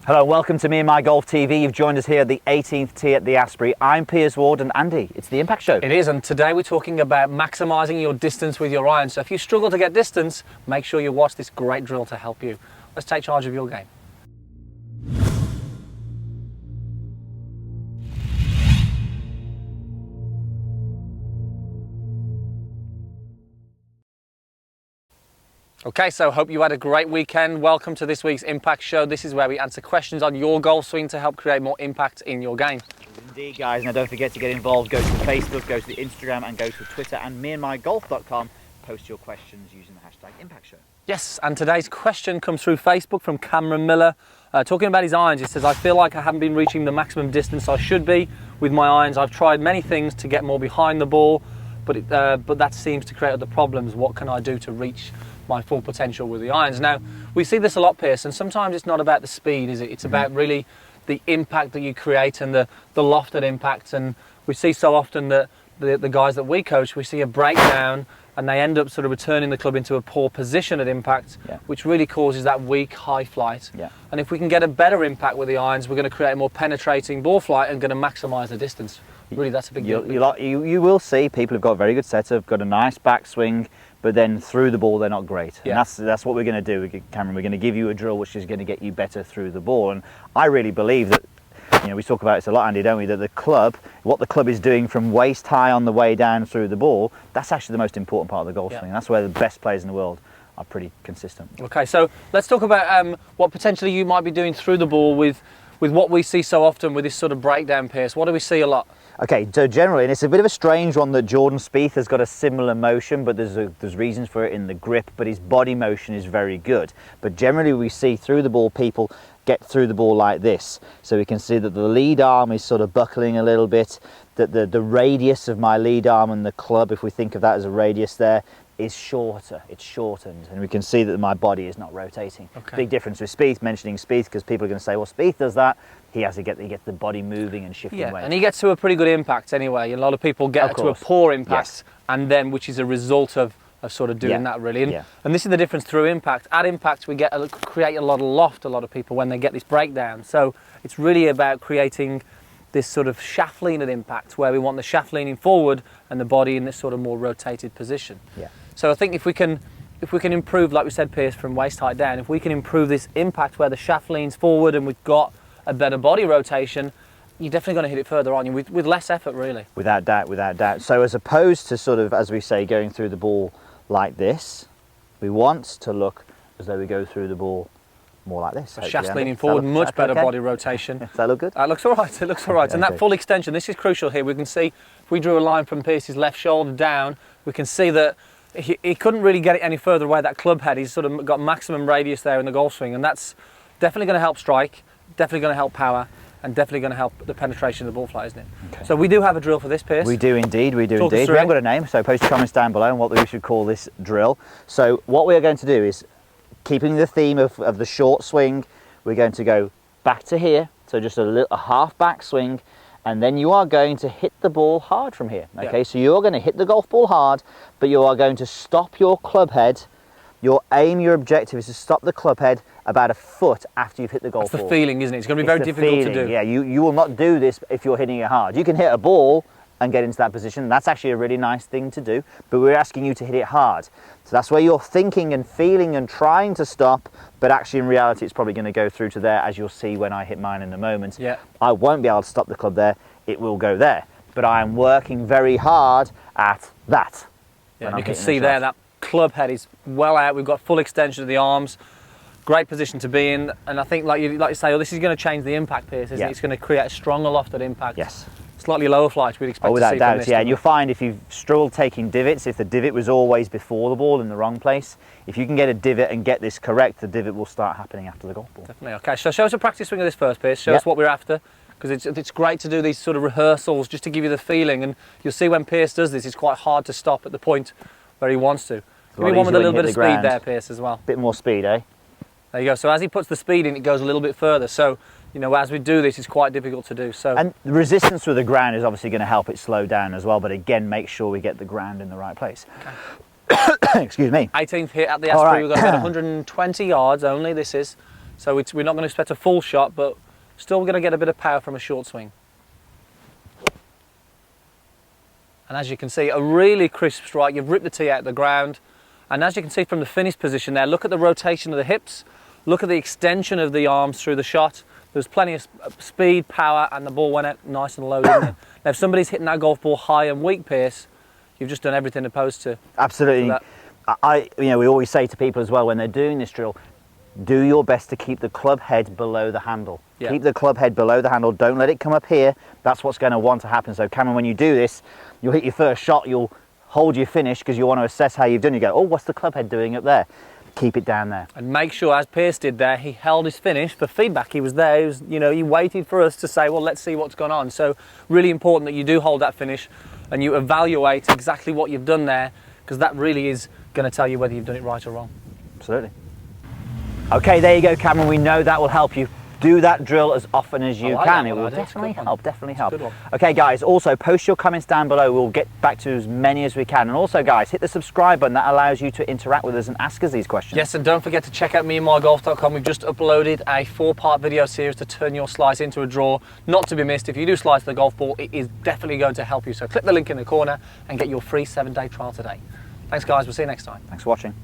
Hello, welcome to Me and My Golf TV. You've joined us here at the 18th tee at the Asprey. I'm Piers Ward, and Andy, it's the Impact Show. It is, and today we're talking about maximising your distance with your irons. So if you struggle to get distance, make sure you watch this great drill to help you. Let's take charge of your game. Okay, so hope you had a great weekend. Welcome to this week's Impact Show. This is where we answer questions on your golf swing to help create more impact in your game. Indeed, guys. Now, don't forget to get involved. Go to Facebook, go to the Instagram, and go to Twitter and meandmygolf.com. Post your questions using the hashtag Impact Show. Yes, and today's question comes through Facebook from Cameron Miller. Talking about his irons, he says, I feel like I haven't been reaching the maximum distance I should be with my irons. I've tried many things to get more behind the ball, but that seems to create other problems. What can I do to reach my full potential with the irons? Now, we see this a lot, Pierce, and sometimes it's not about the speed, is it? It's about really the impact that you create and the lofted impact. And we see so often that the guys that we coach, we see a breakdown and they end up sort of returning the club into a poor position at impact, which really causes that weak high flight. And if we can get a better impact with the irons, we're going to create a more penetrating ball flight and going to maximise the distance. Really, that's a big deal. You will see people who've got a very good setup, got a nice backswing, but then through the ball they're not great. And that's what we're going to do, Cameron. We're going to give you a drill which is going to get you better through the ball. And I really believe that, you know, we talk about this a lot, Andy, don't we, that the club, what the club is doing from waist high on the way down through the ball, that's actually the most important part of the golf swing. And that's where the best players in the world are pretty consistent. Okay, so let's talk about what potentially you might be doing through the ball with what we see so often with this sort of breakdown, Pierce. What do we see a lot? Okay, so generally, and it's a bit of a strange one, that Jordan Spieth has got a similar motion, but there's reasons for it in the grip, but his body motion is very good. But generally we see through the ball, people get through the ball like this. So we can see that the lead arm is sort of buckling a little bit, that the radius of my lead arm and the club, if we think of that as a radius there, is shorter, it's shortened, and we can see that my body is not rotating. Big difference with Spieth, mentioning Spieth, because people are going to say, well, Spieth does that, he gets the body moving and shifting away. And he gets to a pretty good impact anyway. A lot of people get to a poor impact, and then which is a result of sort of doing that really. And this is the difference through impact. At impact, we create a lot of loft, a lot of people, when they get this breakdown. So it's really about creating this sort of shaft lean at impact, where we want the shaft leaning forward and the body in this sort of more rotated position. So I think if we can improve, like we said, Pierce, from waist height down, if we can improve this impact where the shaft leans forward and we've got a better body rotation, you're definitely going to hit it further, aren't you? With less effort, really. Without doubt, without doubt. So as opposed to sort of, as we say, going through the ball like this, we want to look as though we go through the ball more like this. Shaft leaning forward, much better body rotation. Does that look good? That looks all right, it looks all right. And that full extension, this is crucial here. We can see, if we drew a line from Pierce's left shoulder down, we can see that he couldn't really get it any further away, that club head. He's sort of got maximum radius there in the golf swing, and that's definitely going to help strike, definitely going to help power, and definitely going to help the penetration of the ball flight, isn't it? So we do have a drill for this, Pierce. We do indeed, we do indeed. We haven't got a name, so post your comments down below on what we should call this drill. So what we are going to do is, keeping the theme of the short swing, we're going to go back to here, so just a half back swing, and then you are going to hit the ball hard from here. Okay, so you're going to hit the golf ball hard, but you are going to stop your club head. Your aim, your objective is to stop the club head about a foot after you've hit the golf ball. That's the feeling, isn't it? It's going to be very difficult to do. Yeah, you will not do this if you're hitting it hard. You can hit a ball and get into that position. That's actually a really nice thing to do, but we're asking you to hit it hard. So that's where you're thinking and feeling and trying to stop, but actually in reality it's probably going to go through to there, as you'll see when I hit mine in a moment. I won't be able to stop the club there, it will go there, but I am working very hard at that. And you can see there that club head is well out, we've got full extension of the arms, great position to be in, and I think like you say, this is going to change the impact, Pierce, isn't it? It's going to create a stronger lofted impact. Slightly lower flight we'd expect to see. Without doubt, and you'll find if you've struggled taking divots, if the divot was always before the ball in the wrong place, if you can get a divot and get this correct, the divot will start happening after the golf ball. Definitely. Okay, so show us a practice swing of this first, Pierce. Show us what we're after, because it's great to do these sort of rehearsals just to give you the feeling, and you'll see when Pierce does this, it's quite hard to stop at the point where he wants to. Give me one with a little bit of speed there, Pierce, as well. Bit more speed, eh? There you go. So as he puts the speed in, it goes a little bit further. So, you know, as we do this, it's quite difficult to do. So, and the resistance with the ground is obviously going to help it slow down as well. But again, make sure we get the ground in the right place. Excuse me. 18th hit at the Asprey. We've got about 120 yards only. This is So we're not going to expect a full shot, but still we're going to get a bit of power from a short swing. And as you can see, a really crisp strike. You've ripped the tee out of the ground. And as you can see from the finish position there, look at the rotation of the hips. Look at the extension of the arms through the shot. There's plenty of speed, power, and the ball went out nice and low, didn't it? Now, if somebody's hitting that golf ball high and weak pace, you've just done everything opposed to. Absolutely. We always say to people as well when they're doing this drill, do your best to keep the club head below the handle. Yeah. Keep the club head below the handle. Don't let it come up here. That's what's going to want to happen. So, Cameron, when you do this, you'll hit your first shot. You'll hold your finish because you want to assess how you've done. You go, oh, what's the club head doing up there? Keep it down there. And make sure, as Pierce did there, he held his finish for feedback. He was there. He was, he waited for us to say, well, let's see what's gone on. So really important that you do hold that finish and you evaluate exactly what you've done there, because that really is going to tell you whether you've done it right or wrong. Absolutely. Okay, there you go, Cameron. We know that will help you. Do that drill as often as you can. It will definitely help, definitely help. Okay, guys, also post your comments down below. We'll get back to as many as we can. And also, guys, hit the subscribe button. That allows you to interact with us and ask us these questions. Yes, and don't forget to check out memygolf.com. We've just uploaded a 4-part video series to turn your slice into a draw. Not to be missed. If you do slice the golf ball, it is definitely going to help you. So click the link in the corner and get your free 7-day trial today. Thanks, guys. We'll see you next time. Thanks for watching.